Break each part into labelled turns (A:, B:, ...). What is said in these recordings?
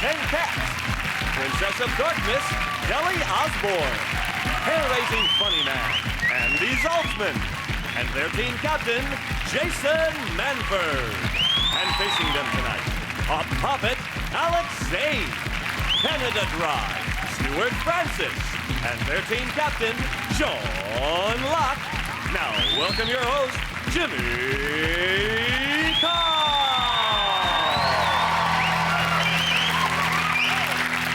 A: 10 Cats. Princess of Darkness, Kelly Osbourne. Hair-raising funny man, Andy Zaltzman. And their team captain, Jason Manford. And facing them tonight, Hot Puppet, Alex Zane. Canada Dry, Stuart Francis. And their team captain, John Locke. Now, welcome your host, Jimmy Carr.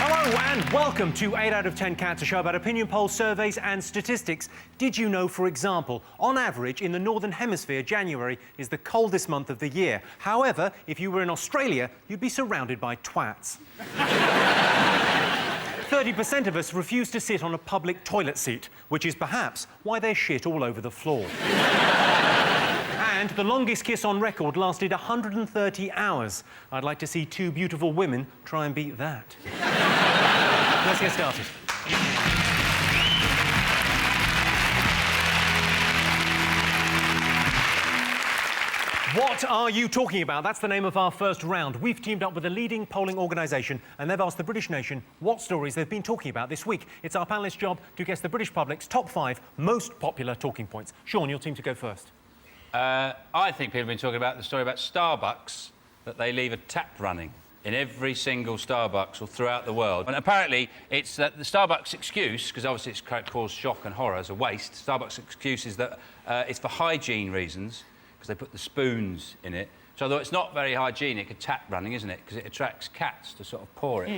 B: Hello and welcome to 8 out of 10 Cats, a show about opinion polls, surveys and statistics. Did you know, for example, on average in the Northern Hemisphere, January is the coldest month of the year. However, if you were in Australia, you'd be surrounded by twats. 30% of us refuse to sit on a public toilet seat, which is perhaps why there's shit all over the floor. And the longest kiss on record lasted 130 hours. I'd like to see two beautiful women try and beat that. Let's get started. What are you talking about? That's the name of our first round. We've teamed up with a leading polling organisation and they've asked the British nation what stories they've been talking about this week. It's our panellists' job to guess the British public's top 5 most popular talking points. Sean, your team to go first.
C: I think people have been talking about the story about Starbucks, that they leave a tap running in every single Starbucks all throughout the world. And apparently it's that the Starbucks excuse, because obviously it's caused shock and horror as a waste, Starbucks excuse is that it's for hygiene reasons, because they put the spoons in it. So although it's not very hygienic, a tap running, isn't it? Because it attracts cats to sort of pour it. They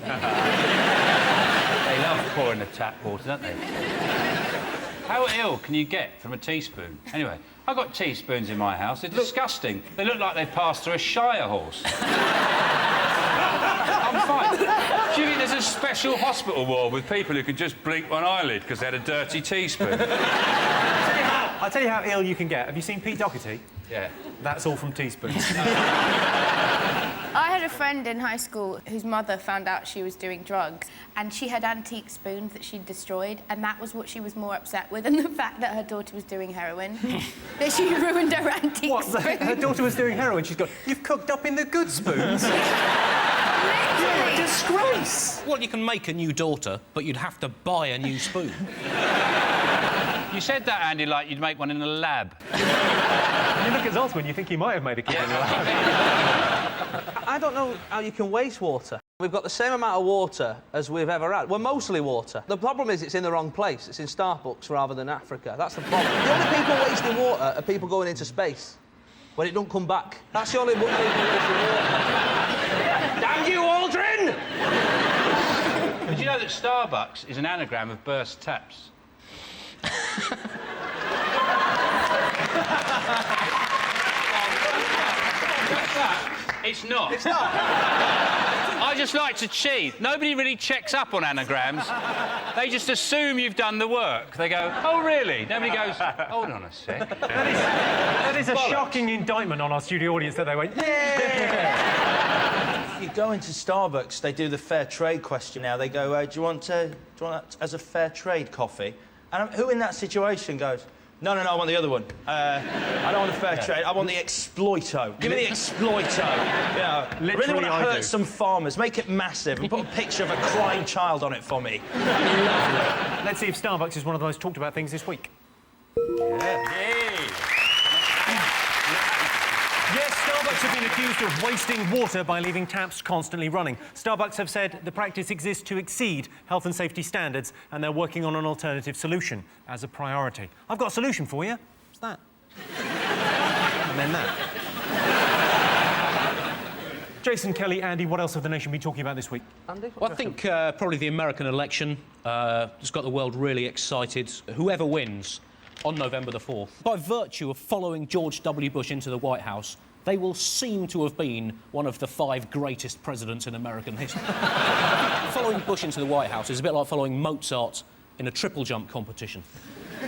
C: love pouring the tap water, don't they? How ill can you get from a teaspoon? Anyway, I've got teaspoons in my house. They're disgusting. They look like they passed through a Shire horse. I'm fine. Do you think there's a special hospital ward with people who can just blink one eyelid because they had a dirty teaspoon?
B: I'll tell you how ill you can get. Have you seen Pete Doherty?
C: Yeah.
B: That's all from teaspoons.
D: I had a friend in high school whose mother found out she was doing drugs and she had antique spoons that she'd destroyed, and that was what she was more upset with than the fact that her daughter was doing heroin. That she ruined her antique spoons.
B: Her daughter was doing heroin. She's gone, "You've cooked up in the good spoons." You're a disgrace.
E: Well, you can make a new daughter, but you'd have to buy a new spoon.
C: You said that, Andy, like you'd make one in a lab.
B: You look at Zaltzman, you think he might have made a kid in the lab.
F: I don't know how you can waste water. We've got the same amount of water as we've ever had. We're mostly water. The problem is it's in the wrong place. It's in Starbucks rather than Africa. That's the problem. The only people wasting water are people going into space when it don't come back. That's the only people wasting water. Damn you, Aldrin!
C: Did you know that Starbucks is an anagram of burst taps? It's not. It's not. I just like to cheat. Nobody really checks up on anagrams. They just assume you've done the work. They go, "Oh, really?" Nobody goes, "Hold on a sec."
B: That is a shocking indictment on our studio audience that they went, "Yeah!"
G: If you go into Starbucks, they do the fair trade question now. They go, do you want that as a fair trade coffee? And who in that situation goes, no, I want the other one. I don't want the fair trade, I want the Exploito. Give me the Exploito. Yeah, I really want to hurt some farmers, make it massive, and put a picture of a crying child on it for me.
B: Let's see if Starbucks is one of the most talked about things this week. Yes, Starbucks have been accused of wasting water by leaving taps constantly running. Starbucks have said the practice exists to exceed health and safety standards and they're working on an alternative solution as a priority. I've got a solution for you. What's that? And then that. Jason, Kelly, Andy, what else have the nation been talking about this week?
F: Andy?
E: Well, I think probably the American election has got the world really excited. Whoever wins on November the 4th, by virtue of following George W. Bush into the White House, they will seem to have been one of the 5 greatest presidents in American history. Following Bush into the White House is a bit like following Mozart in a triple jump competition,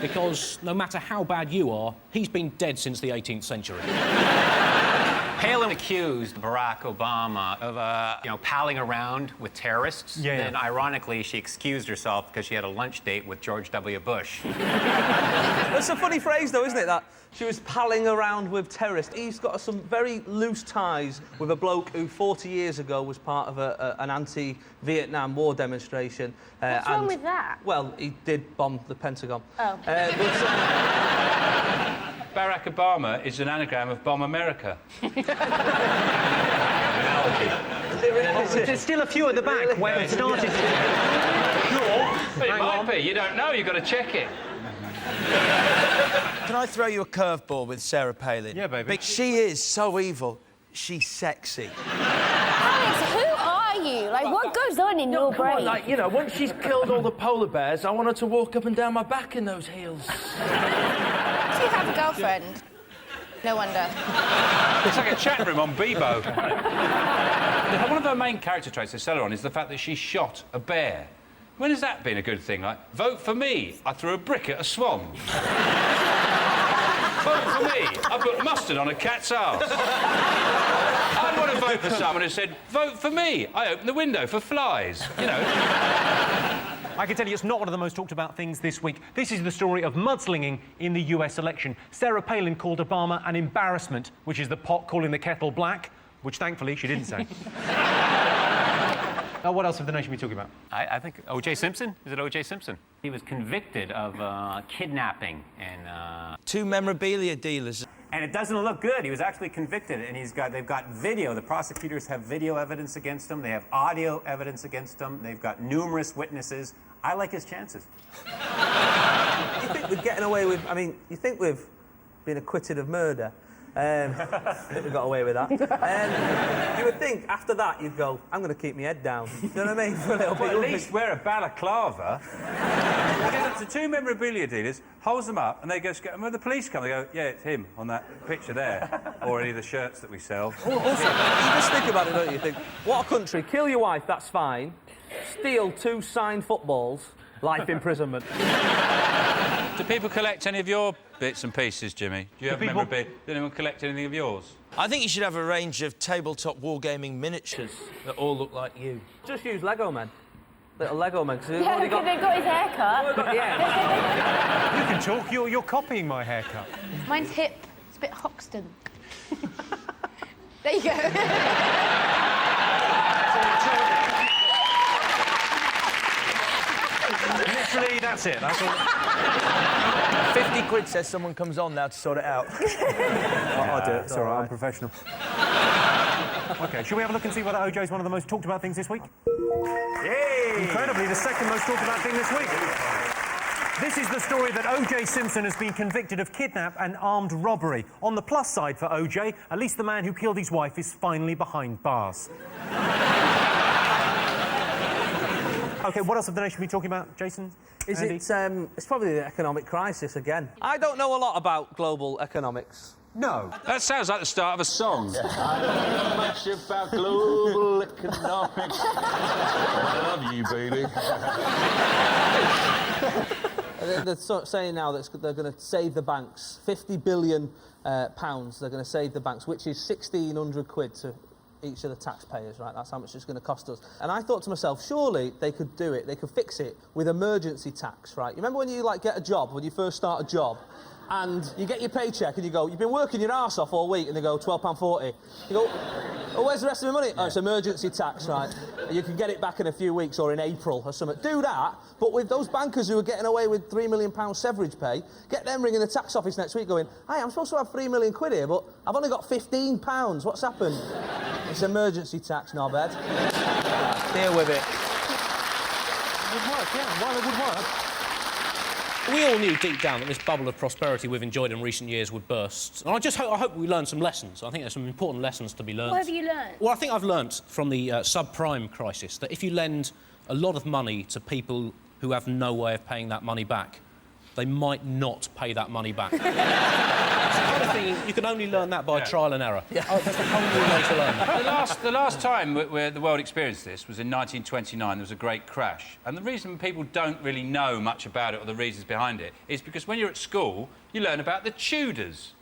E: because no matter how bad you are, he's been dead since the 18th century.
H: Palin accused Barack Obama of, palling around with terrorists.
B: Yeah.
H: Then, ironically, she excused herself because she had a lunch date with George W. Bush.
F: That's a funny phrase, though, isn't it? That she was palling around with terrorists. He's got some very loose ties with a bloke who 40 years ago was part of an anti-Vietnam War demonstration.
D: What's wrong with that?
F: Well, he did bomb the Pentagon.
D: Oh.
C: Barack Obama is an anagram of Bomb America.
B: There's still a few at the back where it started.
C: But it might be. You don't know. You've got to check it.
G: Can I throw you a curveball with Sarah Palin?
B: Yeah, baby.
G: She is so evil, she's sexy.
D: Alex, who are you? Like, what goes on in your brain?
I: Like, you know, once she's killed all the polar bears, I want her to walk up and down my back in those heels.
D: Do you have a girlfriend? No wonder.
C: It's like a chat room on Bebo. One of her main character traits to sell her on is the fact that she shot a bear. When has that been a good thing? Like, vote for me, I threw a brick at a swan. Vote for me, I put mustard on a cat's arse. I'd want to vote for someone who said, vote for me, I opened the window for flies. You know.
B: I can tell you it's not one of the most talked about things this week. This is the story of mudslinging in the US election. Sarah Palin called Obama an embarrassment, which is the pot calling the kettle black, which thankfully she didn't say. Now, what else have the nation been talking about?
H: I think O.J. Simpson? Is it O.J. Simpson? He was convicted of kidnapping and...
G: Two memorabilia dealers.
J: And it doesn't look good. He was actually convicted, and they've got video. The prosecutors have video evidence against him. They have audio evidence against him. They've got numerous witnesses. I like his chances.
F: You think we're getting away with... I mean, you think we've been acquitted of murder. I think we got away with that. You would think after that you'd go, I'm going to keep my head down. You know what I mean? For a little bit.
C: At least wear a balaclava. He goes up to two memorabilia dealers, holds them up, and they go, and when the police come, they go, yeah, it's him on that picture there, or any of the shirts that we sell.
F: Also, you just think about it, don't you? Think, what a country. Kill your wife, that's fine. Steal 2 signed footballs, life imprisonment.
C: Do people collect any of your bits and pieces, Jimmy? Do you have memorabilia? Did anyone collect anything of yours?
G: I think you should have a range of tabletop wargaming miniatures that all look like you.
F: Just use Lego men. Little Lego men.
D: Yeah, because they've got his haircut.
F: Yeah.
B: You can talk, you're copying my haircut.
D: Mine's hip. It's a bit Hoxton. There you go.
B: Literally, that's it. That's all.
G: 50 quid says someone comes on now to sort it out.
J: I'll do it. It's all right. I'm professional.
B: OK, shall we have a look and see whether OJ is one of the most talked about things this week? Yay! Incredibly, the second most talked about thing this week. This is the story that O.J. Simpson has been convicted of kidnap and armed robbery. On the plus side for O.J., at least the man who killed his wife is finally behind bars. OK, what else have the nation been talking about, Jason? Andy?
F: It's probably the economic crisis again. I don't know a lot about global economics.
B: No.
C: That sounds like the start of a song.
K: I don't know much about global economics. I love you, baby.
F: They're saying now that they're going to save the banks. £50 billion pounds they're going to save the banks, which is 1,600 quid to each of the taxpayers, right? That's how much it's going to cost us. And I thought to myself, surely they could do it, they could fix it with emergency tax, right? You remember when you, like, get a job, when you first start a job, and you get your paycheck and you go, you've been working your arse off all week, and they go, £12.40. You go, oh, where's the rest of my money? Oh, it's emergency tax, right? You can get it back in a few weeks or in April or something. Do that, but with those bankers who are getting away with £3 million severage pay, get them ringing the tax office next week going, hey, I'm supposed to have £3 million here, but I've only got £15. What's happened? It's emergency tax, knobhead. Deal with it.
B: It would work, yeah. Well, it would work.
E: We all knew deep down that this bubble of prosperity we've enjoyed in recent years would burst. And I hope we learn some lessons. I think there's some important lessons to be learned.
D: What have you learned?
E: Well, I think I've learnt from the subprime crisis that if you lend a lot of money to people who have no way of paying that money back, they might not pay that money back. It's the kind of thing you can only learn that by trial and error. Yeah. Oh, that's the only way to learn.
C: The last time where the world experienced this was in 1929. There was a great crash. And the reason people don't really know much about it or the reasons behind it is because when you're at school, you learn about the Tudors.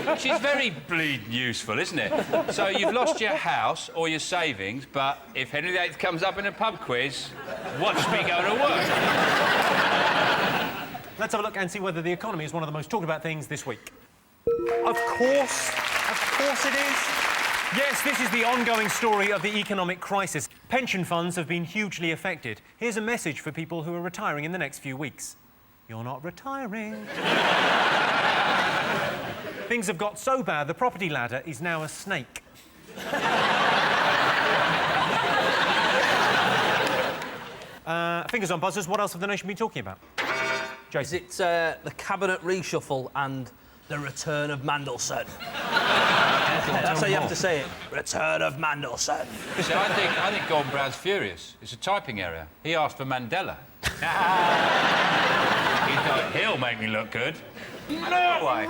C: Which is very bleeding useful, isn't it? So you've lost your house or your savings, but if Henry VIII comes up in a pub quiz, watch me go to work.
B: Let's have a look and see whether the economy is one of the most talked about things this week. Of course it is. Yes, this is the ongoing story of the economic crisis. Pension funds have been hugely affected. Here's a message for people who are retiring in the next few weeks. You're not retiring. Things have got so bad, the property ladder is now a snake. Fingers on buzzers, what else have the nation been talking about?
F: Is it the cabinet reshuffle and the return of Mandelson? That's how you have to say it. Return of Mandelson.
C: Listen, I think Gordon Brown's furious. It's a typing error. He asked for Mandela. He thought, he'll make me look good. No way.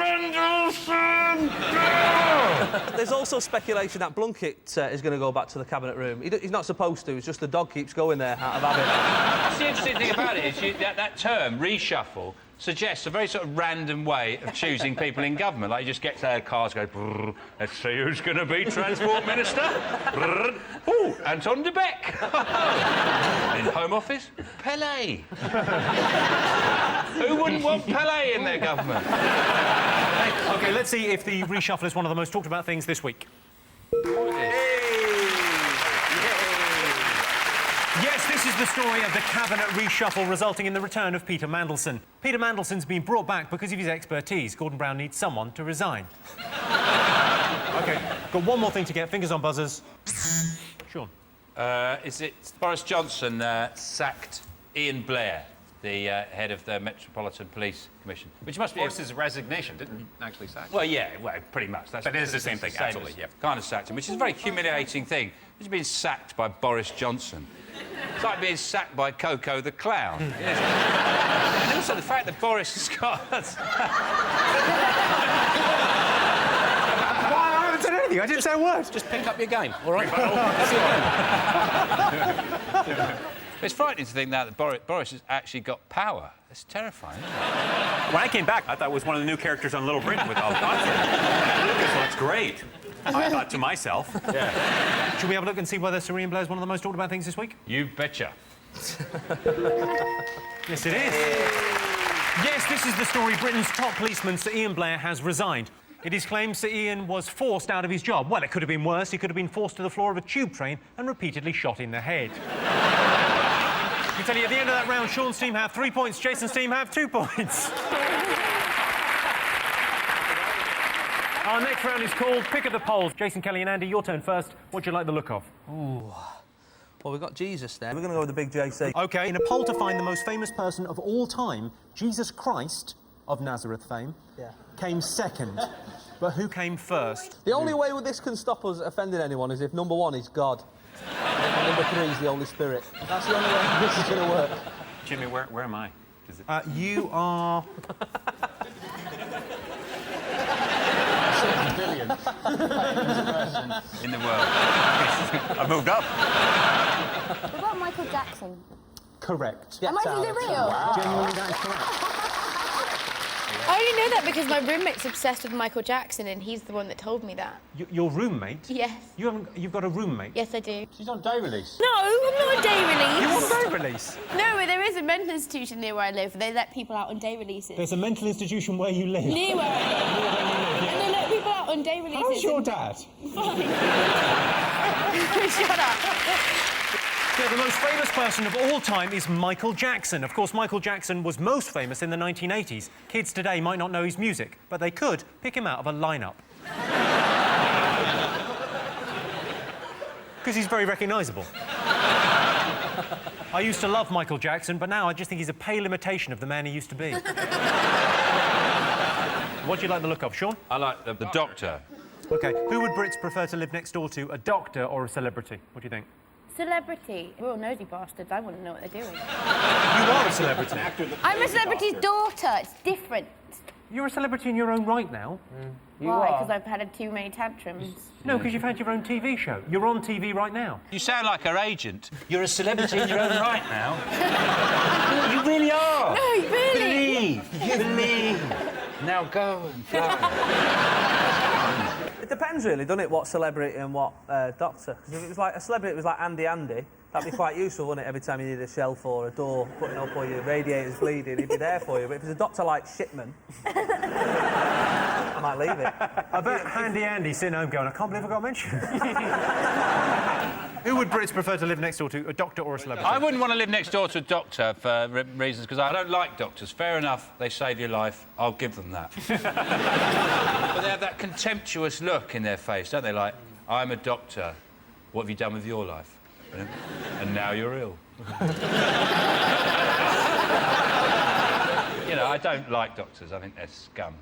F: There's also speculation that Blunkett is going to go back to the cabinet room. He's not supposed to. It's just the dog keeps going there out of habit.
C: That's the interesting thing about it, is that term, reshuffle, suggests a very sort of random way of choosing people in government. Like, you just get to their cars, go, brrr, let's see who's going to be Transport Minister. Brrr. Ooh, Anton de Beck. In Home Office, Pelé. Who wouldn't want Pelé in their government?
B: OK, let's see if the reshuffle is one of the most talked about things this week. Yes, this is the story of the cabinet reshuffle resulting in the return of Peter Mandelson. Peter Mandelson's been brought back because of his expertise. Gordon Brown needs someone to resign. OK, got one more thing to get. Fingers on buzzers. Sean.
C: Is it Boris Johnson sacked Ian Blair, the head of the Metropolitan Police Commission? Which must be...
J: Boris's resignation, didn't actually sack him.
C: Well, yeah, well, pretty much.
J: But it is the same thing, absolutely, yeah.
C: Kind of sacked him, which is a very humiliating thing. He's been sacked by Boris Johnson. It's like being sacked by Coco the Clown. And also the fact that Boris has got...
B: I haven't said anything. I didn't say a word.
E: Just pick up your game, all right?
C: It's frightening to think now that Boris has actually got power. It's terrifying, isn't it?
J: When I came back, I thought it was one of the new characters on Little Britain with all the nonsense. So that's great. I thought to myself.
B: Yeah. Should we have a look and see whether Sir Ian Blair is one of the most talked about things this week?
C: You betcha.
B: Yes, it is. Yes, this is the story. Britain's top policeman, Sir Ian Blair, has resigned. It is claimed Sir Ian was forced out of his job. Well, it could have been worse. He could have been forced to the floor of a tube train and repeatedly shot in the head. I can tell you, at the end of that round, Sean's team have 3 points, Jason's team have 2 points. Our next round is called Pick of the Polls. Jason, Kelly and Andy, your turn first. What do you like the look of?
F: Ooh. Well, we've got Jesus there. We're going to go with the big JC.
B: OK, in a poll to find the most famous person of all time, Jesus Christ, of Nazareth fame, came second. But who came first?
F: The only way this can stop us offending anyone is if number 1 is God. And number 3 is the Holy Spirit. That's the only way this is going to work.
J: Jimmy, where am I? Is it...
B: You are...
C: Billion. In the world.
J: I've moved up.
D: What about Michael Jackson?
B: Correct.
D: Am I being real?
B: Wow. Genuinely, that is correct.
D: I only know that because my roommate's obsessed with Michael Jackson and he's the one that told me that.
B: Your roommate?
D: Yes.
B: You've got a roommate?
D: Yes, I do.
K: She's on day release.
D: No, I'm not on day release.
B: You're on day release?
D: No, but there is a mental institution near where I live. They let people out on day releases.
B: There's a mental institution where you live?
D: Near where I live. And they let people out on day releases.
B: How's your dad?
D: Fine. Shut up.
B: Yeah, the most famous person of all time is Michael Jackson. Of course, Michael Jackson was most famous in the 1980s. Kids today might not know his music, but they could pick him out of a lineup. Because he's very recognisable. I used to love Michael Jackson, but now I just think he's a pale imitation of the man he used to be. What do you like the look of, Sean?
C: I like the doctor.
B: OK, who would Brits prefer to live next door to, a doctor or a celebrity? What do you think?
D: Celebrity. We're all nosy bastards. I want to know what they're doing.
B: You are a celebrity.
D: I'm a celebrity's daughter. It's different.
B: You're a celebrity in your own right now.
D: Why? Because I've had too many tantrums.
B: No, because you've had your own TV show. You're on TV right now.
C: You sound like our agent. You're a celebrity in your own right now. You really are.
D: No, really.
C: Believe. You believe. Now go and fly.
F: It depends, really, doesn't it, what celebrity and what doctor? Because if it was like a celebrity, it was like Andy, that'd be quite useful, wouldn't it, every time you need a shelf or a door putting up or your radiator's bleeding, he'd be there for you. But if it's a doctor like Shipman, I might leave it.
B: I bet Handy Andy sitting home going, I can't believe I got mentioned. Who would Brits prefer to live next door to, a doctor or a celebrity?
C: I wouldn't want to live next door to a doctor for reasons, because I don't like doctors. Fair enough, they save your life. I'll give them that. But they have that contemptuous look in their face, don't they? Like, I'm a doctor. What have you done with your life? And now you're ill. You know, I don't like doctors. I think they're scum.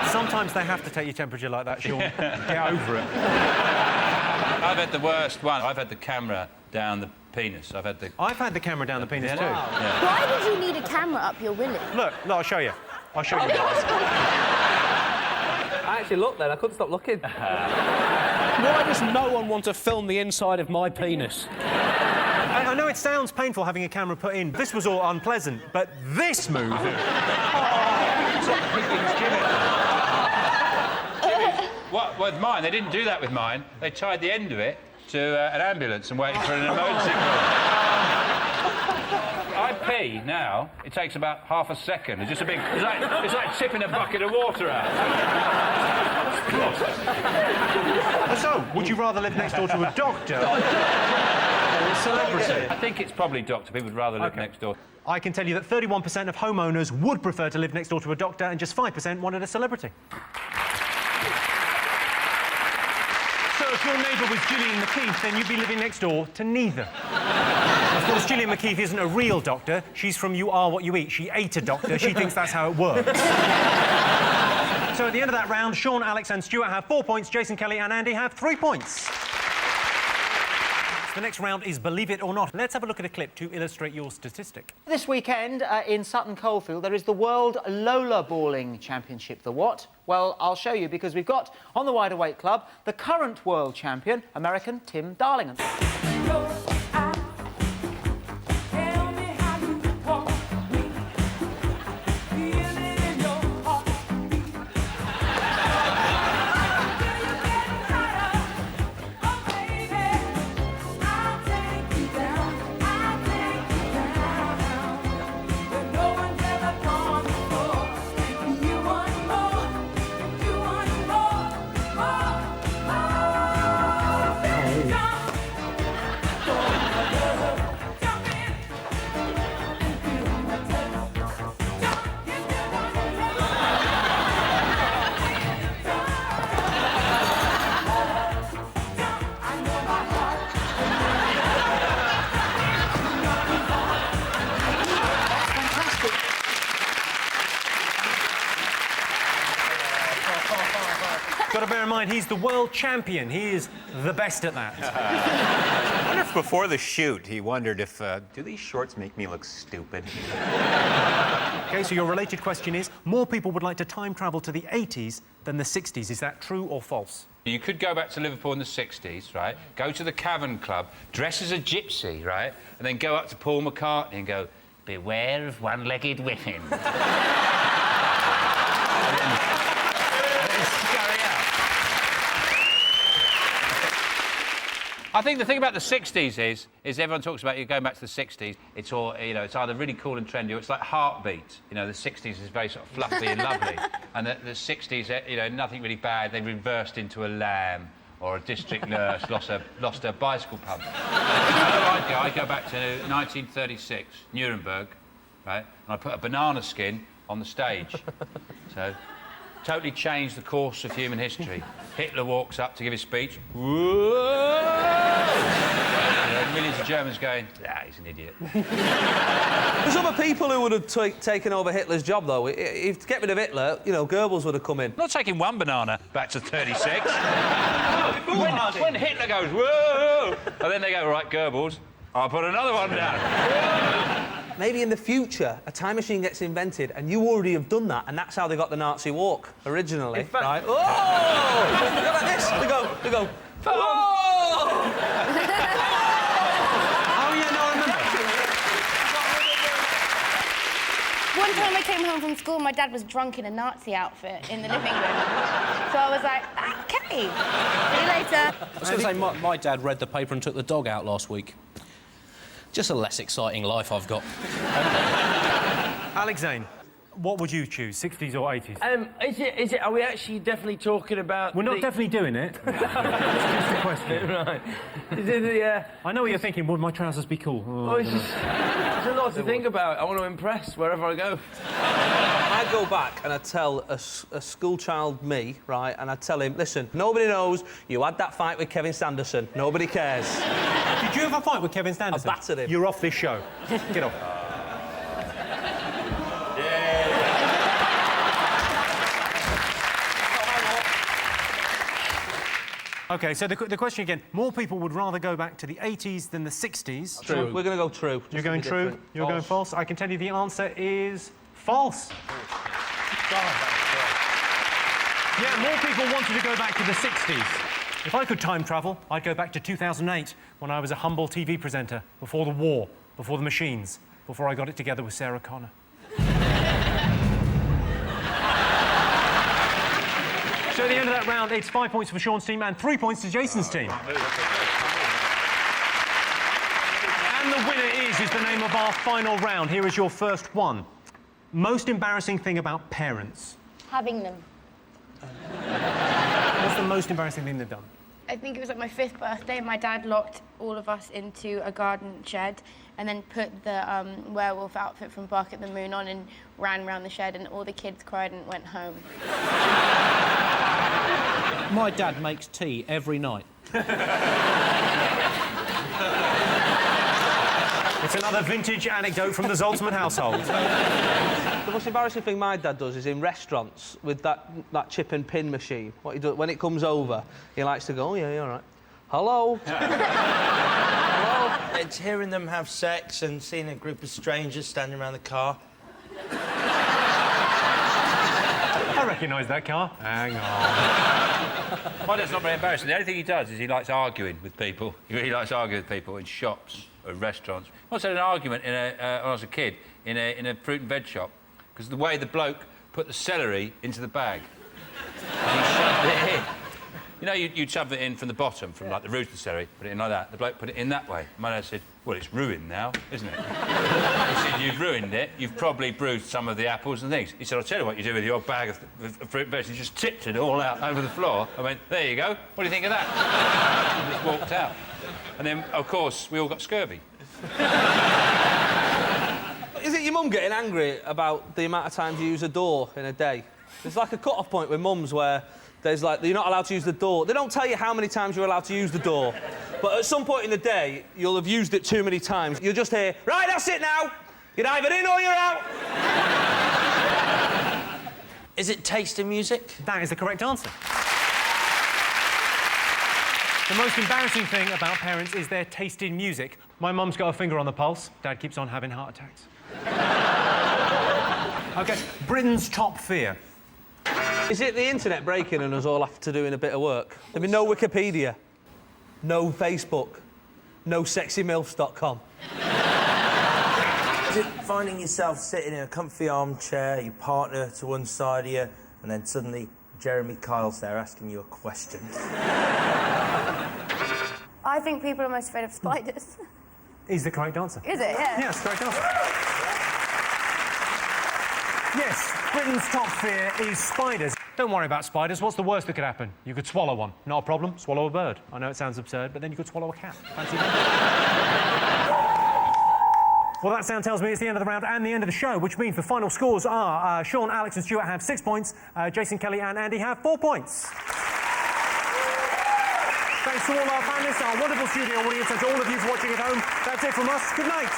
B: Sometimes they have to take your temperature like that, Sean. Get over it.
C: I've had the worst one. I've had the camera down the penis. I've had the
B: camera down the penis too.
D: Wow. Yeah. Why did you need a camera up your willy?
B: Look, I'll show you. I'll show you guys.
F: I actually looked then, I couldn't stop looking.
E: Why does no one want to film the inside of my penis?
B: I know it sounds painful having a camera put in. This was all unpleasant, but this move...
C: What, with mine, they didn't do that with mine. They tied the end of it to an ambulance and waited for an emergency call. I pee now, it takes about half a second. It's just a big... It's like tipping a bucket of water out.
B: So, would you rather live next door to a doctor or a celebrity?
C: I think it's probably doctor. People would rather live next door.
B: I can tell you that 31% of homeowners would prefer to live next door to a doctor and just 5% wanted a celebrity. So if your neighbour was Gillian McKeith, then you'd be living next door to neither. Of course, Gillian McKeith isn't a real doctor. She's from You Are What You Eat. She ate a doctor. She thinks that's how it works. So at the end of that round, Sean, Alex and Stuart have 4 points, Jason, Kelly and Andy have 3 points. The next round is Believe It or Not. Let's have a look at a clip to illustrate your statistic.
L: This weekend in Sutton Coldfield, there is the World Lola Balling Championship. The what? Well, I'll show you, because we've got, on the Wider Weight Club, the current world champion, American Tim Darlington.
B: Got to bear in mind, he's the world champion. He is the best at that.
J: I wonder if before the shoot he wondered if, do these shorts make me look stupid?
B: OK, so your related question is, more people would like to time travel to the 80s than the 60s. Is that true or false?
C: You could go back to Liverpool in the 60s, right? Go to the Cavern Club, dress as a gypsy, right? And then go up to Paul McCartney and go, beware of one-legged women. I think the thing about the 60s is everyone talks about you going back to the 60s. It's all, you know, it's either really cool and trendy or it's like Heartbeat. You know, the 60s is very sort of fluffy and lovely. And the 60s, you know, nothing really bad. They reversed into a lamb or a district nurse lost her bicycle pump. I'd go back to 1936, Nuremberg, right? And I put a banana skin on the stage. So... totally changed the course of human history. Hitler walks up to give his speech. Millions of Germans going, he's an idiot.
F: There's other people who would have taken over Hitler's job, though. If to get rid of Hitler, you know, Goebbels would have come in.
C: Not taking one banana back to 36. when Hitler goes, whoa! And then they go, right, Goebbels, I'll put another one down.
F: Maybe in the future, a time machine gets invented and you already have done that, and that's how they got the Nazi walk originally, right? Oh! Look at this! They go, oh!
B: Oh, yeah, no, I remember.
D: One time I came home from school, my dad was drunk in a Nazi outfit in the living room. So I was like, OK, see you later.
E: I was going to say, my dad read the paper and took the dog out last week. Just a less exciting life I've got.
B: Alex Zane, what would you choose, 60s or 80s?
I: Is it? Are we actually definitely talking about?
B: We're not definitely doing it. It's just a question.
I: Right. Is it the?
B: I know what you're thinking. Would my trousers be cool?
I: Oh, it's a lot to think about. I want to impress wherever I go.
F: I'd go back and I'd tell a school child me, right, and I'd tell him, listen, nobody knows you had that fight with Kevin Sanderson. Nobody cares.
B: Did you have a fight with Kevin Sanderson?
F: I battered him.
B: You're off this show. Get off. OK, so the question again, more people would rather go back to the 80s than the 60s.
F: True. We're going to go true.
B: You're going true?
F: Different.
B: You're going false? I can tell you the answer is false. Yeah, more people wanted to go back to the 60s. If I could time travel, I'd go back to 2008, when I was a humble TV presenter, before the war, before the machines, before I got it together with Sarah Connor. So at the end of that round, it's 5 points for Sean's team and 3 points to Jason's team. And the winner is the name of our final round. Here is your first one. Most embarrassing thing about parents.
D: Having them.
B: What's the most embarrassing thing they've done?
D: I think it was like my 5th birthday. My dad locked all of us into a garden shed and then put the werewolf outfit from Bark at the Moon on and ran around the shed, and all the kids cried and went home.
E: My dad makes tea every night.
B: It's another vintage anecdote from the Zoltzman household.
F: The most embarrassing thing my dad does is in restaurants with that chip and pin machine. What he does when it comes over, he likes to go, "Oh yeah, you're all right. Hello."
G: Hello. It's hearing them have sex and seeing a group of strangers standing around the car.
B: I recognise that car. Hang on.
C: My dad's not very embarrassing. The only thing he does is he likes arguing with people. He really likes arguing with people in shops or restaurants. I once had an argument when I was a kid in a fruit and veg shop because the way the bloke put the celery into the bag. And he shoved it in. You know, you'd shove it in from the bottom, from like the root of the celery, put it in like that. The bloke put it in that way. My dad said, "Well, it's ruined now, isn't it?" He said, "You've ruined it. You've probably bruised some of the apples and things." He said, "I'll tell you what you do with your bag of fruit and veg." He just tipped it all out over the floor. I went, "There you go. What do you think of that?" And just walked out. And then, of course, we all got scurvy.
F: Is it your mum getting angry about the amount of times you use a door in a day? There's like a cut-off point with mums where there's like, you're not allowed to use the door. They don't tell you how many times you're allowed to use the door. But at some point in the day, you'll have used it too many times. You'll just hear, "Right, that's it now. You're either in or you're out."
G: Is it taste in music?
B: That is the correct answer. The most embarrassing thing about parents is their taste in music. My mum's got her finger on the pulse. Dad keeps on having heart attacks. OK, Britain's top fear.
F: Is it the internet breaking and us all after doing a bit of work? There'll be no Wikipedia, no Facebook, no sexymilfs.com.
G: Is it finding yourself sitting in a comfy armchair, your partner to one side of you, and then suddenly Jeremy Kyle's there asking you a question?
D: I think people are most afraid of spiders.
B: Is the correct answer.
D: Is it? Yeah.
B: Yes, correct answer. Yes, Britain's top fear is spiders. Don't worry about spiders. What's the worst that could happen? You could swallow one. Not a problem. Swallow a bird. I know it sounds absurd, but then you could swallow a cat. Fancy that? Well, that sound tells me it's the end of the round and the end of the show, which means the final scores are Sean, Alex and Stuart have 6 points, Jason, Kelly and Andy have 4 points. Thanks to all our panellists, our wonderful studio audience, and to all of you for watching at home. That's it from us. Good night.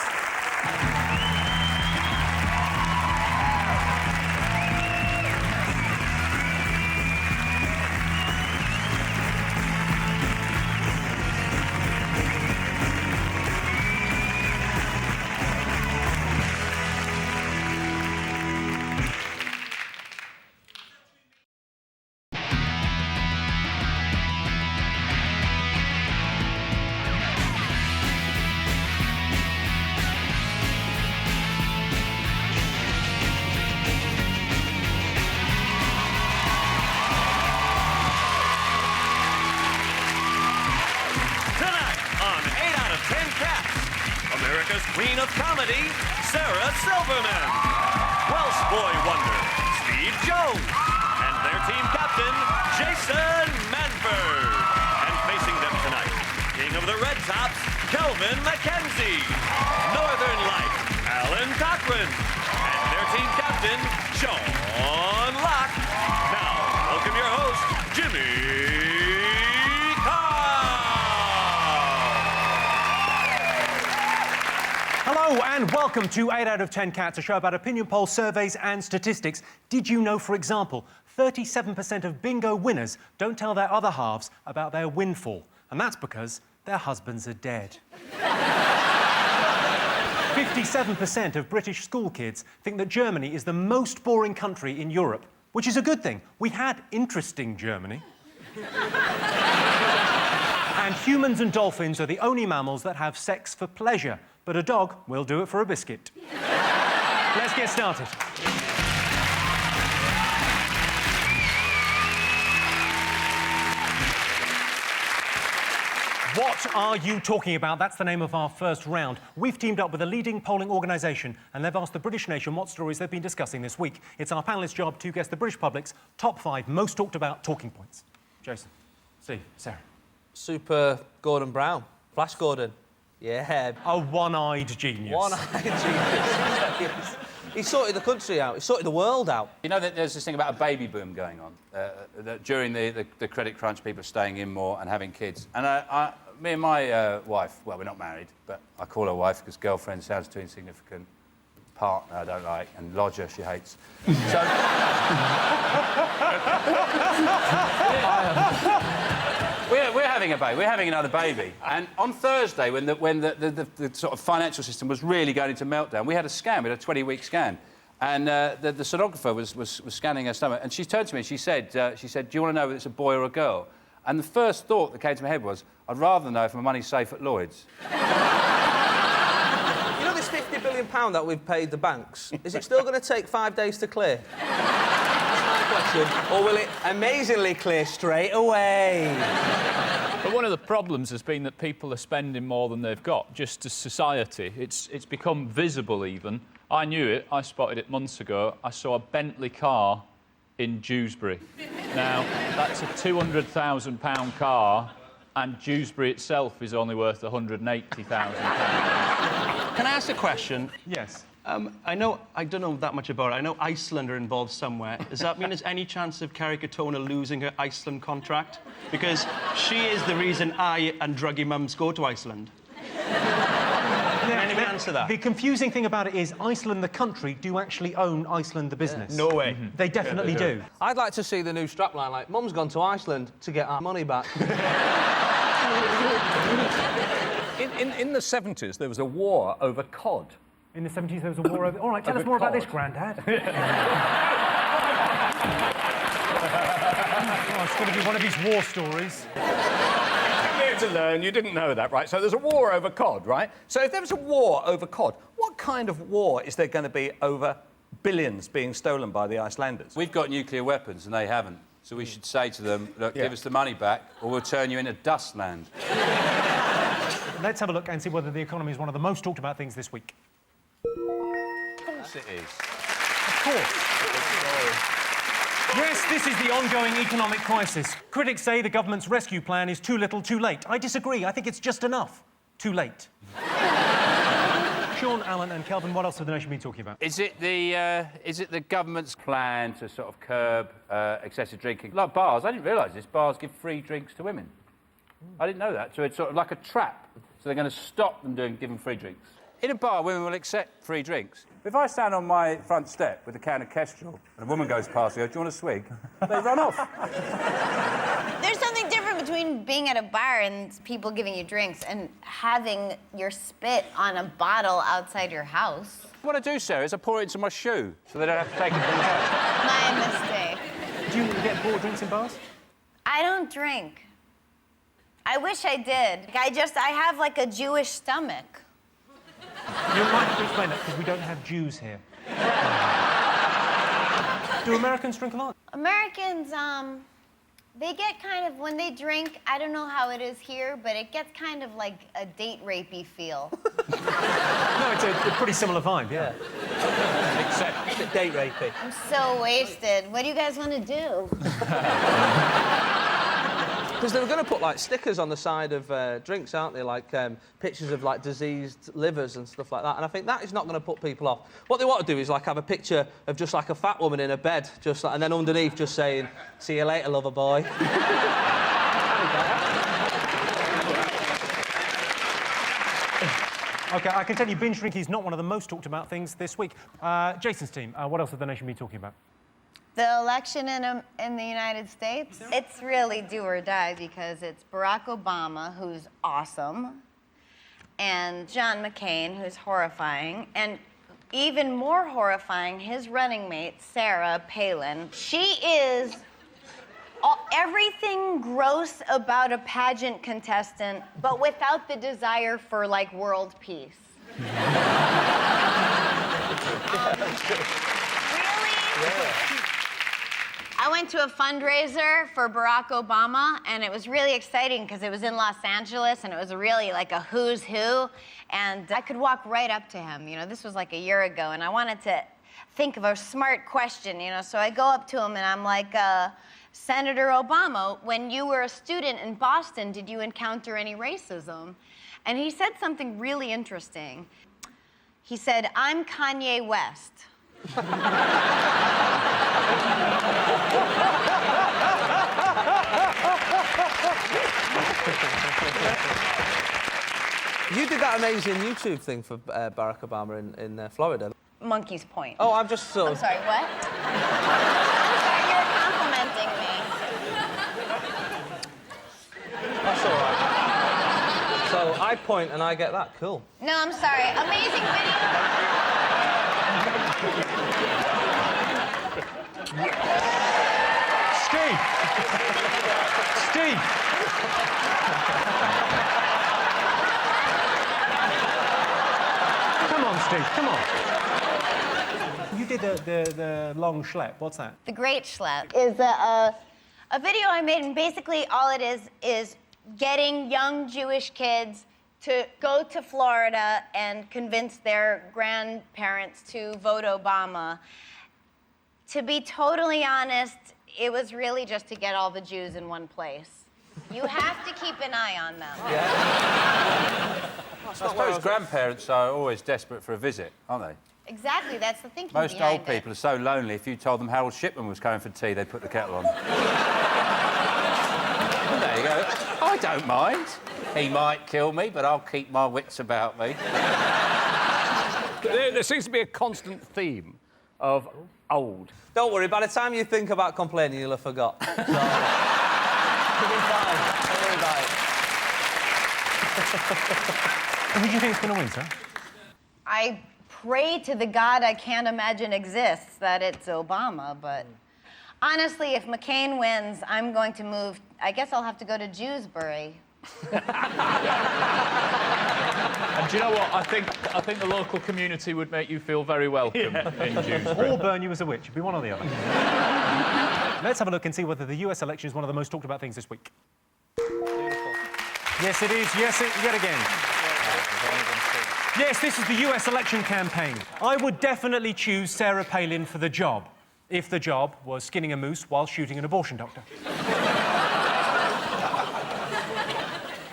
A: Queen of Comedy, Sarah Silverman. Welsh Boy Wonder, Steve Jones. And their team captain, Jason Manford. And facing them tonight, King of the Red Tops, Kelvin McKenzie. Northern Light, Alan Cochran. And their team captain, Sean Locke. Now, welcome your host, Jimmy Carr.
B: Hello and welcome to 8 out of 10 Cats, a show about opinion polls, surveys and statistics. Did you know, for example, 37% of bingo winners don't tell their other halves about their windfall? And that's because their husbands are dead. 57% of British school kids think that Germany is the most boring country in Europe, which is a good thing. We had interesting Germany. And humans and dolphins are the only mammals that have sex for pleasure, but a dog will do it for a biscuit. Let's get started. What are you talking about? That's the name of our first round. We've teamed up with a leading polling organisation and they've asked the British nation what stories they've been discussing this week. It's our panellists' job to guess the British public's top 5 most talked about talking points. Jason, Steve, Sarah.
F: Super Gordon Brown. Flash Gordon. Yeah.
B: A one-eyed genius.
F: One-eyed genius. He sorted the country out. He sorted the world out.
C: You know that there's this thing about a baby boom going on. That during the credit crunch, people are staying in more and having kids. And me and my wife, well, we're not married, but I call her wife because girlfriend sounds too insignificant. Partner I don't like, and lodger she hates. So... We're having a baby. We're having another baby. And on Thursday, when the sort of financial system was really going into meltdown, we had a scan. We had a 20-week scan, and the sonographer was scanning her stomach, and she turned to me and she said, "Do you want to know whether it's a boy or a girl?" And the first thought that came to my head was, "I'd rather know if my money's safe at Lloyd's."
F: You know this £50 billion that we've paid the banks? Is it still going to take 5 days to clear? Or will it amazingly clear straight away?
M: But one of the problems has been that people are spending more than they've got, just as society. It's become visible, even. I knew it. I spotted it months ago. I saw a Bentley car in Dewsbury. Now, that's a £200,000 car, and Dewsbury itself is only worth £180,000.
N: Can I ask a question?
B: Yes.
N: I don't know that much about it. I know Iceland are involved somewhere. Does that mean there's any chance of Kerry Katona losing her Iceland contract? Because she is the reason I and druggy mums go to Iceland. Can anyone answer that?
B: The confusing thing about it is Iceland, the country, do actually own Iceland, the business.
N: No way.
B: They definitely do.
F: I'd like to see the new strapline, like, Mum's gone to Iceland to get our money back.
O: In the 70s, there was a war over cod.
B: In the 70s, there was a war over... All right, tell us more about this, Grandad. Oh, it's going to be one of his war stories.
O: Here to learn, you didn't know that, right? So there's a war over cod, right? So if there was a war over cod, what kind of war is there going to be over billions being stolen by the Icelanders?
C: We've got nuclear weapons and they haven't. So we should say to them, look, give us the money back or we'll turn you into dust land.
B: Let's have a look and see whether the economy is one of the most talked about things this week.
C: Of course it is.
B: Of course. Yes, this is the ongoing economic crisis. Critics say the government's rescue plan is too little, too late. I disagree. I think it's just enough. Too late. Sean, Alan and Kelvin, what else have the nation been talking about?
C: Is it the government's plan to sort of curb excessive drinking? Like bars, I didn't realise this, bars give free drinks to women. I didn't know that. So it's sort of like a trap. So they're going to stop them giving free drinks. In a bar, women will accept free drinks. If I stand on my front step with a can of Kestrel and a woman goes past and goes, "Do you want a swig?" They run off.
D: There's something different between being at a bar and people giving you drinks and having your spit on a bottle outside your house.
C: What I do, Sarah, is I pour it into my shoe so they don't have to take it from the house.
D: My mistake.
B: Do you get bought drinks in bars?
D: I don't drink. I wish I did. I have like a Jewish stomach.
B: You might have to explain that because we don't have Jews here. Do Americans drink a lot?
D: Americans,
P: They get kind of, when they drink, I don't know how it is here, but it gets kind of like a date rapey feel.
B: No, it's a pretty similar vibe, yeah.
F: Except a date rapey.
P: I'm so wasted. What do you guys want to do?
F: Because they were going to put, like, stickers on the side of drinks, aren't they? Like, pictures of, like, diseased livers and stuff like that. And I think that is not going to put people off. What they want to do is, like, have a picture of just, like, a fat woman in a bed, just like, and then underneath just saying, "See you later, lover boy."
B: OK, I can tell you binge drinking is not one of the most talked about things this week. Jason's team, what else have the nation been talking about?
P: The election in the United States, it's really do or die because it's Barack Obama, who's awesome, and John McCain, who's horrifying, and even more horrifying, his running mate, Sarah Palin. She is everything gross about a pageant contestant, but without the desire for, like, world peace. Really?
F: Yeah.
P: I went to a fundraiser for Barack Obama, and it was really exciting because it was in Los Angeles, and it was really like a who's who, and I could walk right up to him. You know, this was like a year ago, and I wanted to think of a smart question, you know, so I go up to him, and I'm like, Senator Obama, when you were a student in Boston, did you encounter any racism? And he said something really interesting. He said, "I'm Kanye West."
F: You did that amazing YouTube thing for Barack Obama in Florida.
P: Monkey's Point.
F: Oh, I'm just sort of...
P: I'm sorry, what? You were complimenting me.
F: That's all right. So I point and I get that. Cool.
P: No, I'm sorry. Amazing video.
B: Steve! Steve! Come on, Steve, come on. You did the long schlep. What's that?
P: The Great Schlep is a video I made, and basically all it is getting young Jewish kids to go to Florida and convince their grandparents to vote Obama. To be totally honest, it was really just to get all the Jews in one place. You have to keep an eye on them.
C: Yeah. I suppose grandparents are always desperate for a visit, aren't they?
P: Exactly, that's the thinking
C: Most
P: behind
C: old people are so lonely, if you told them Harold Shipman was coming for tea, they'd put the kettle on. Well, there you go. I don't mind. He might kill me, but I'll keep my wits about me.
O: There seems to be a constant theme of old.
F: Don't worry, by the time you think about complaining, you'll have forgot. So... You'll be fine. Don't worry about it.
B: Who do you think is going to win, sir?
P: I pray to the God I can't imagine exists that it's Obama, but honestly, if McCain wins, I'm going to move. I guess I'll have to go to Jewsbury.
M: And do you know what? I think the local community would make you feel very welcome in Jewsbury.
B: Or burn you as a witch. It'd be one or the other. Let's have a look and see whether the US election is one of the most talked about things this week. Beautiful. Yes, it is. Yes, yet again. Yes, this is the US election campaign. I would definitely choose Sarah Palin for the job, if the job was skinning a moose while shooting an abortion doctor.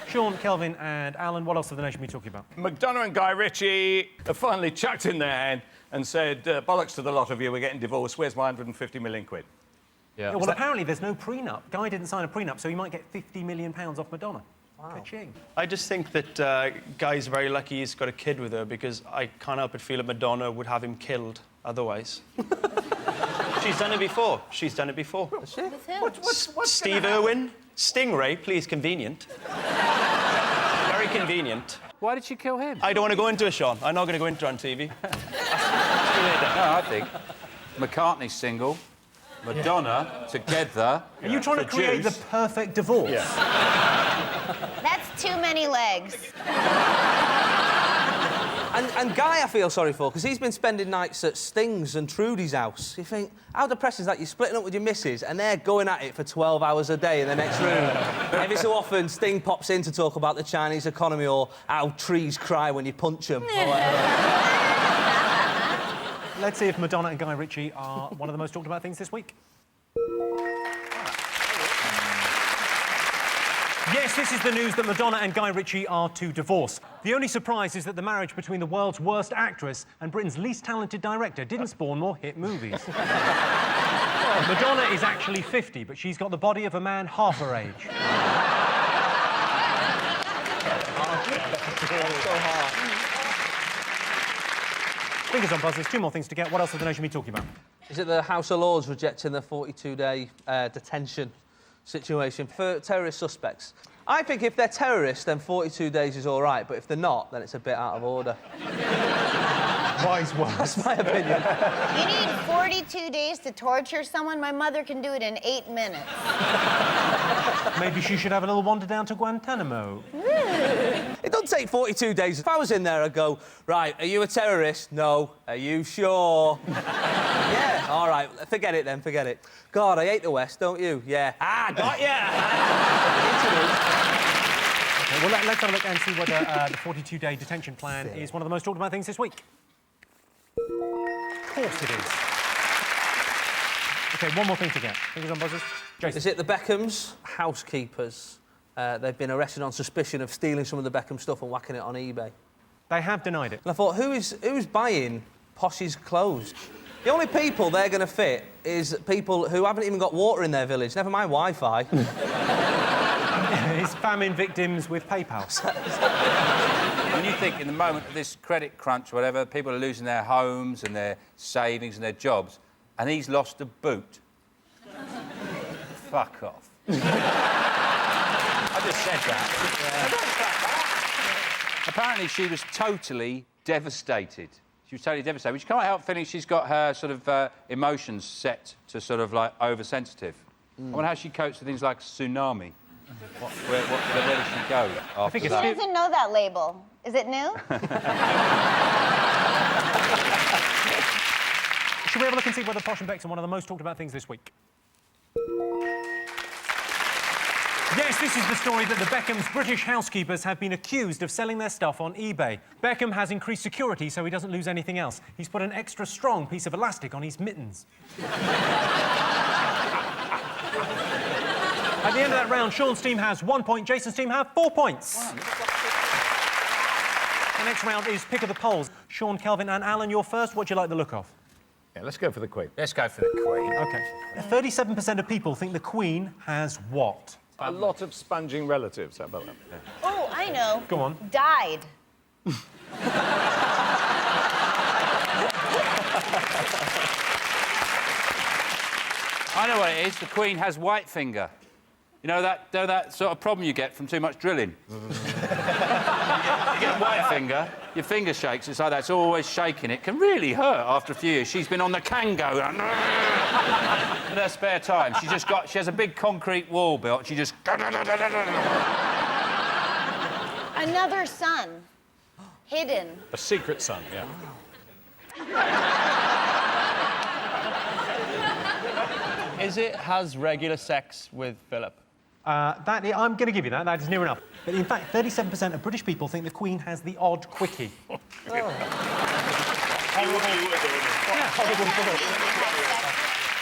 B: Sean, Kelvin and Alan, what else have the nation been talking about?
O: McDonough and Guy Ritchie have finally chucked in their hand and said, bollocks to the lot of you, we're getting divorced, where's my 150 million quid?
B: Yeah, well, apparently there's no prenup. Guy didn't sign a prenup, so he might get £50 million off Madonna. Wow. Ka-ching.
N: I just think that Guy's very lucky he's got a kid with her, because I can't help but feel that Madonna would have him killed otherwise. She's done it before. She's done it before.
F: Has she?
N: What's Steve Irwin? Stingray, please, convenient. Very convenient.
C: Why did she kill him?
N: I don't want to go into it, Sean. I'm not going to go into it on TV.
C: No, I think McCartney's single, Madonna together.
B: Are you trying to create the perfect divorce?
P: That's too many legs.
F: I And Guy I feel sorry for, because he's been spending nights at Sting's and Trudy's house. You think, how depressing is that? You're splitting up with your missus and they're going at it for 12 hours a day in the next room. Every so often, Sting pops in to talk about the Chinese economy or how trees cry when you punch them, or whatever.
B: Let's see if Madonna and Guy Ritchie are one of the most talked about things this week. Yes, this is the news that Madonna and Guy Ritchie are to divorce. The only surprise is that the marriage between the world's worst actress and Britain's least talented director didn't spawn more hit movies. Madonna is actually 50, but she's got the body of a man half her age.
F: So hard.
B: Fingers on buzzers, 2 more things to get. What else have the nation been talking about?
F: Is it the House of Lords rejecting the 42-day detention situation for terrorist suspects? I think if they're terrorists, then 42 days is all right, but if they're not, then it's a bit out of order.
B: Wise words.
F: That's my opinion.
P: You need 42 days to torture someone? My mother can do it in 8 minutes.
B: Maybe she should have a little wander down to Guantanamo.
F: It doesn't take 42 days. If I was in there, I'd go, right, are you a terrorist? No. Are you sure? Yeah, all right, forget it then, forget it. God, I hate the West, don't you? Yeah. Ah, got ya!
B: Okay, well, let's have a look and see whether the 42-day detention plan is one of the most talked about things this week. Of course it is. OK, one more thing to get. Fingers on buzzers. Jason.
F: Is it the Beckhams' housekeepers? They've been arrested on suspicion of stealing some of the Beckham stuff and whacking it on eBay.
B: They have denied it.
F: And I thought, who's buying Posh's clothes? The only people they're going to fit is people who haven't even got water in their village, never mind Wi-Fi.
B: It's famine victims with PayPal.
C: When you think in the moment of this credit crunch or whatever, people are losing their homes and their savings and their jobs, and he's lost a boot. Fuck off. I just said that. Yeah. Apparently she was totally devastated. She was totally devastated. Which can't help feeling she's got her sort of emotions set to sort of like oversensitive. I wonder how she copes with things like tsunami. Where does she go after
P: Who doesn't know that label? Is it new?
B: Should we have a look and see whether Posh and Becks are one of the most talked about things this week? Yes, this is the story that the Beckham's British housekeepers have been accused of selling their stuff on eBay. Beckham has increased security so he doesn't lose anything else. He's put an extra strong piece of elastic on his mittens. At the end of that round, Sean's team has 1 point, Jason's team have 4 points. Wow. The next round is Pick of the Polls. Sean, Kelvin and Alan, you're first. What do you like the look of?
O: Yeah, let's go for the Queen.
C: Let's go for the Queen.
B: OK. 37% of people think the Queen has what?
O: A lot of sponging relatives, how about that? Yeah.
P: Oh, I know.
B: Go on.
P: Died.
C: I know what it is. The Queen has white finger. You know that sort of problem you get from too much drilling? you get white finger, your finger shakes, it's like that, it's always shaking. It can really hurt after a few years. She's been on the Kango in her spare time. She has a big concrete wall built, she just...
P: Another son. Hidden.
O: A secret son, yeah.
N: Is it has regular sex with Philip?
B: I'm going to give you that. That is near enough. But in fact, 37% of British people think the Queen has the odd quickie.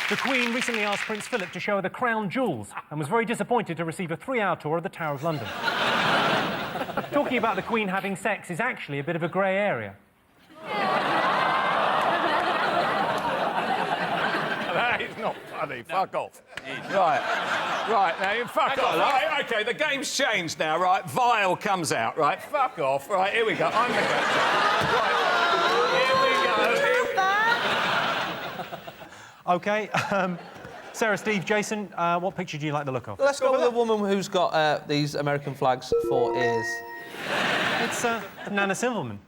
B: The Queen recently asked Prince Philip to show her the crown jewels and was very disappointed to receive a 3-hour tour of the Tower of London. Talking about the Queen having sex is actually a bit of a grey area.
O: That is not funny. Fuck off. Right, now you fuck off. Right, OK, the game's changed now, right? Vile comes out, right? Fuck off. Right, here we go. I'm the captain. Right, here we go.
B: OK, Sarah, Steve, Jason, what picture do you like the look of?
F: Let's go with the woman who's got these American flags for ears.
B: It's Nana Silverman.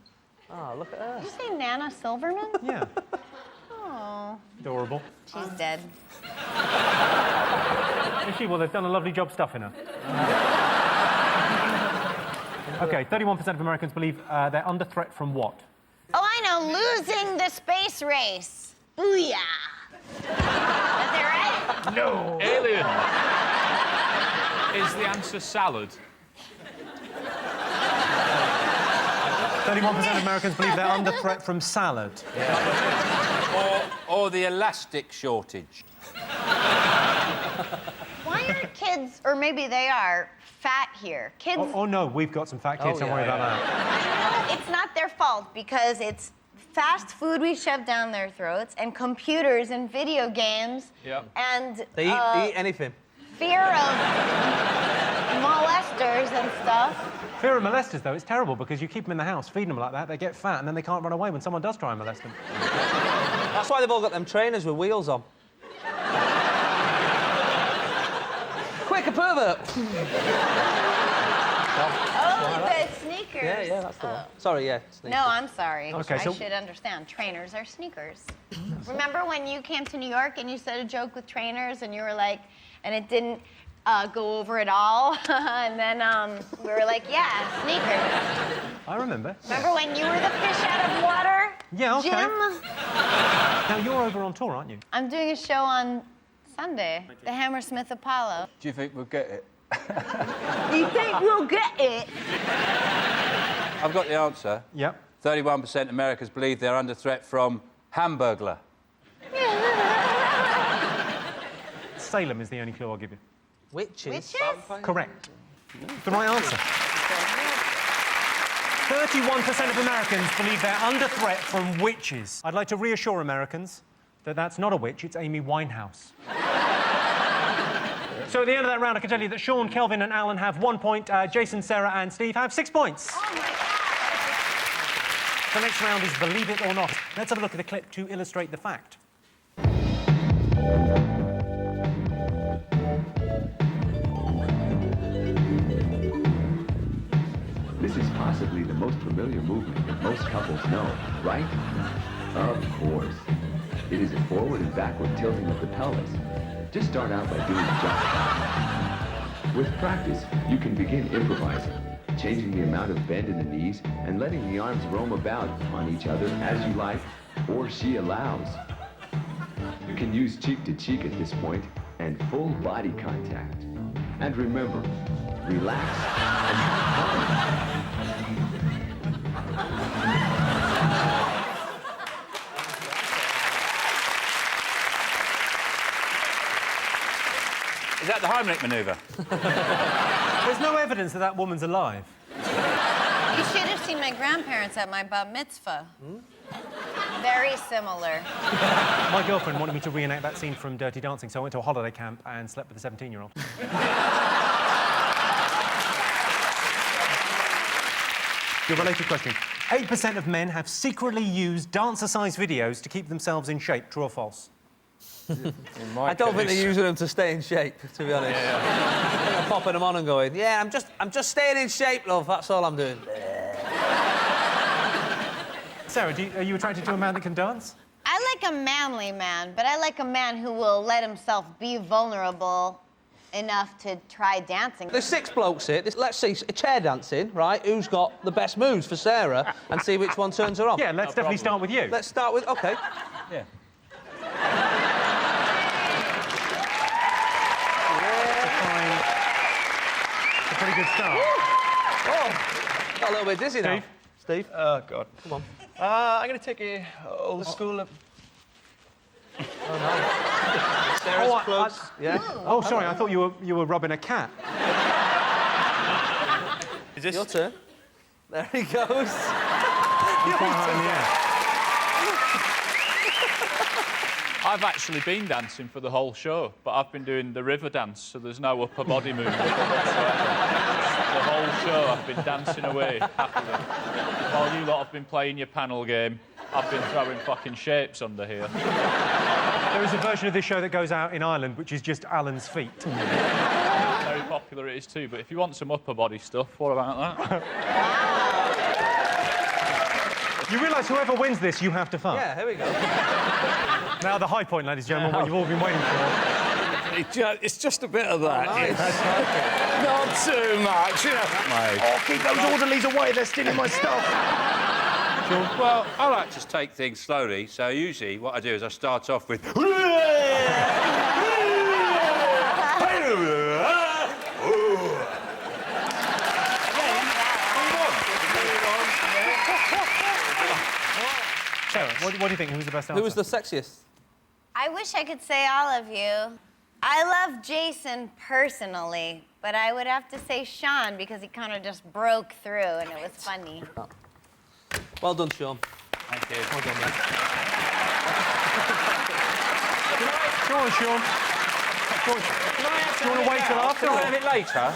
F: Oh, look at her.
P: Did you say Nana Silverman?
B: Yeah.
P: Oh.
B: Adorable.
P: She's dead.
B: Is she? Well, they've done a lovely job stuffing her. OK, 31% of Americans believe they're under threat from what?
P: losing the space race. Booyah. Is that right?
M: No. Alien. Is the answer salad?
B: 31% of Americans believe they're under threat from salad.
C: Or the elastic shortage.
P: Why aren't kids, or maybe they are, fat here? Kids...
B: Oh, no, we've got some fat kids, don't worry about that.
P: It's not their fault because it's fast food we shove down their throats and computers and video games and...
F: They eat anything.
P: Fear of molesters and stuff.
B: Fear of molesters, though, it's terrible because you keep them in the house, feeding them like that, they get fat, and then they can't run away when someone does try and molest them.
F: That's why they've all got them trainers with wheels on. Quick, a pervert!
P: Oh, the sneakers.
F: Yeah, that's the one. Sorry, yeah, sneakers.
P: No, I'm sorry.
B: Okay,
P: I
B: so...
P: should understand. Trainers are sneakers. Remember when you came to New York and you said a joke with trainers and you were like, and it didn't go over at all? And then we were like, yeah, sneakers.
B: I remember.
P: Remember when you were the fish out of water?
B: Yeah, okay.
P: Jim?
B: Now, you're over on tour, aren't you?
P: I'm doing a show on Sunday, the Hammersmith Apollo.
C: Do you think we'll get it?
P: You think we'll get it?
C: I've got the answer.
B: Yep.
C: 31% of Americans believe they're under threat from Hamburglar.
B: Salem is the only clue I'll give you.
F: Witches?
B: Correct. The right answer. 31% of Americans believe they're under threat from witches. I'd like to reassure Americans that that's not a witch, it's Amy Winehouse. So at the end of that round, I can tell you that Sean, Kelvin and Alan have 1 point. Jason, Sarah and Steve have 6 points.
P: Oh, my God.
B: The next round is Believe It or Not. Let's have a look at a clip to illustrate the fact.
Q: This is possibly the most familiar movement that most couples know, right? Of course. It is a forward and backward tilting of the pelvis. Just start out by doing just that. With practice, you can begin improvising, changing the amount of bend in the knees and letting the arms roam about on each other as you like, or she allows. You can use cheek to cheek at this point and full body contact. And remember, relax and have fun.
C: Is that the Heimlich manoeuvre?
B: There's no evidence that that woman's alive.
P: You should have seen my grandparents at my bat mitzvah. Very similar.
B: My girlfriend wanted me to reenact that scene from Dirty Dancing, so I went to a holiday camp and slept with a 17-year-old. Your related question. 8% of men have secretly used dancer-sized videos to keep themselves in shape. True or false?
F: I don't think they're using them to stay in shape, to be honest. I think they're popping them on and going, yeah, I'm just staying in shape, love, that's all I'm doing.
B: Sarah, are you attracted to a man that can dance?
P: I like a manly man, but I like a man who will let himself be vulnerable enough to try dancing.
F: There's 6 blokes here. Let's see, chair dancing, right? Who's got the best moves for Sarah and see which one turns her on.
B: Yeah, let's definitely start with you.
F: Let's start with... OK.
C: Yeah.
B: It's a pretty good start.
F: Oh, got a little bit dizzy now. Steve?
N: Oh, God.
F: Come on.
N: I'm going to take a old school...
F: Oh, no. Sarah's close. Yeah.
B: Oh, sorry, I thought you were rubbing a cat.
F: Is this... Your turn. There he goes.
B: He's quite high in the air.
M: I've actually been dancing for the whole show, but I've been doing the river dance, so there's no upper body movement whatsoever. The whole show I've been dancing away happily. While you lot have been playing your panel game, I've been throwing fucking shapes under here.
B: There is a version of this show that goes out in Ireland, which is just Alan's feet.
M: Very popular it is too, but if you want some upper body stuff, what about that?
B: You realise whoever wins this, you have to fuck?
F: Yeah, here we go.
B: Now the high point, ladies and gentlemen, what you've all been waiting for.
O: It's just a bit of that.
F: Oh, nice.
O: Not too much, you know.
B: Oh, keep those orderlies away, they're stealing my stuff. Sean?
C: Well, I like to take things slowly, so usually what I do is I start off with...
B: Sarah, what do you think? Who's the best answer?
F: Who was the sexiest?
P: I wish I could say all of you. I love Jason personally, but I would have to say Sean because he kind of just broke through and it was funny.
F: Well done, Sean.
C: Thank you.
F: Well done, mate.
B: Go on, Sean. Do you want to wait till after?
C: Can I have it later?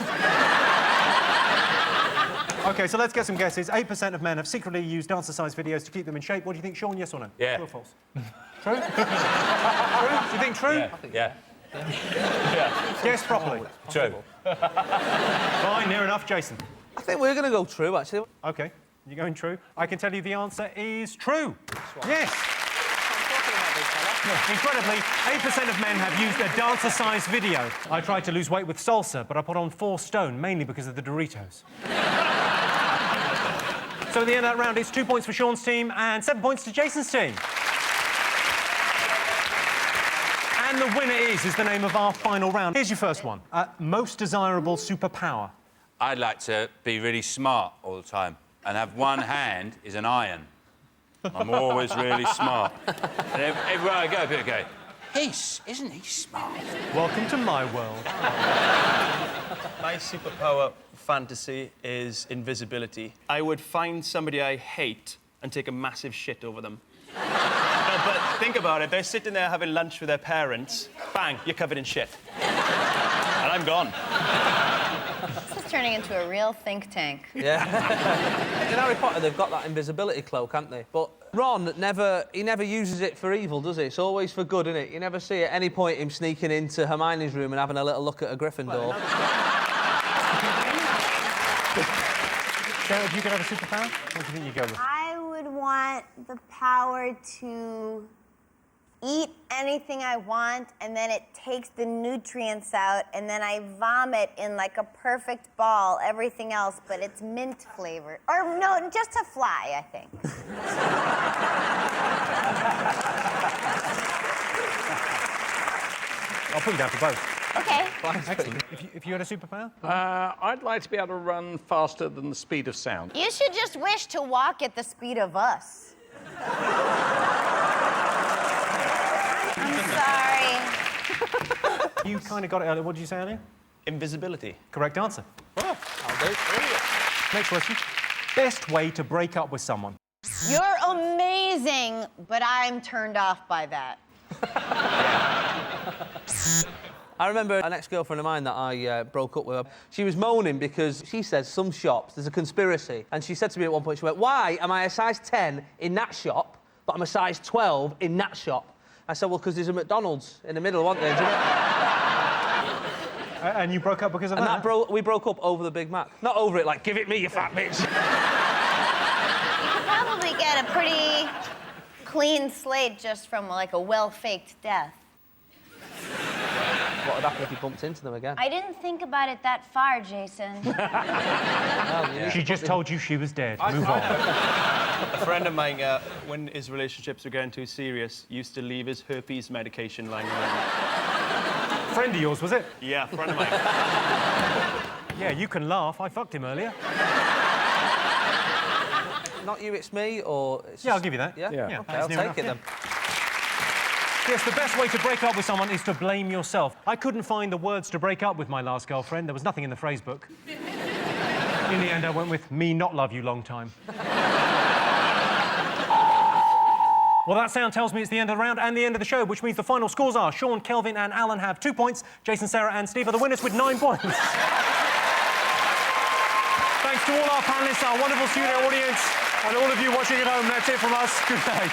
B: OK, so let's get some guesses. 8% of men have secretly used dancer-sized videos to keep them in shape. What do you think, Sean? Yes or no?
C: Yeah.
B: True or false? True? True? Do you think true?
C: Yeah.
B: Guess properly.
C: True.
B: Fine, near enough. Jason?
F: I think we're going to go true, actually.
B: OK, you're going true. I can tell you the answer is true. Yes. Incredibly, 8% of men have used a dancer-sized video. I tried to lose weight with salsa, but I put on 4 stone, mainly because of the Doritos. So at the end of that round, it's 2 points for Sean's team and 7 points to Jason's team. And the winner is the name of our final round. Here's your first one. Most desirable superpower.
C: I'd like to be really smart all the time and have one hand is an iron. I'm always really smart. And everywhere I go, people go, isn't he smart?
B: Welcome to my world.
N: My superpower fantasy is invisibility. I would find somebody I hate and take a massive shit over them. No, but think about it. They're sitting there having lunch with their parents. Bang, you're covered in shit. And I'm gone.
P: This is turning into a real think tank.
F: Yeah. In Harry Potter, they've got that invisibility cloak, haven't they? But Ron never uses it for evil, does he? It's always for good, isn't it? You never see at any point him sneaking into Hermione's room and having a little look at a Gryffindor.
B: Sarah, if you could have a superpower, what do you think you'd go with?
P: I would want the power to eat anything I want, and then it takes the nutrients out, and then I vomit in like a perfect ball, everything else, but it's mint flavored. Or no, just to fly, I think.
B: I'll put you down for both.
P: Okay.
B: Excellent. If you had a superpower?
I: I'd like to be able to run faster than the speed of sound.
P: You should just wish to walk at the speed of us. I'm sorry.
B: You kind of got it earlier. What did you say earlier?
N: Invisibility.
B: Correct answer.
F: Oh, I'll do.
B: Next question. Best way to break up with someone.
P: You're amazing, but I'm turned off by that.
F: I remember an ex-girlfriend of mine that I broke up with her. She was moaning because she says some shops, there's a conspiracy. And she said to me at one point, she went, why am I a size 10 in that shop, but I'm a size 12 in that shop? I said, well, because there's a McDonald's in the middle, wasn't there?
B: And you broke up because of that?
F: And we broke up over the Big Mac. Not over it, like, give it me, you fat bitch.
P: You could probably get a pretty clean slate just from, like, a well-faked death.
F: What would happen if you bumped into them again?
P: I didn't think about it that far, Jason.
B: She just told you she was dead. Move on.
N: A friend of mine, when his relationships were getting too serious, used to leave his herpes medication lying around.
B: Friend of yours, was it?
N: Yeah, friend of mine.
B: Yeah, you can laugh. I fucked him earlier.
F: Not you, it's me, or... It's
B: Yeah, I'll give you that.
F: Yeah?
B: Yeah.
F: OK, I'll take it then.
B: Yes, the best way to break up with someone is to blame yourself. I couldn't find the words to break up with my last girlfriend. There was nothing in the phrase book. In the end, I went with me not love you long time. Well, that sound tells me it's the end of the round and the end of the show, which means the final scores are Sean, Kelvin and Alan have 2 points. Jason, Sarah and Steve are the winners with 9 points. Thanks to all our panellists, our wonderful studio audience, and all of you watching at home. That's it from us. Good night.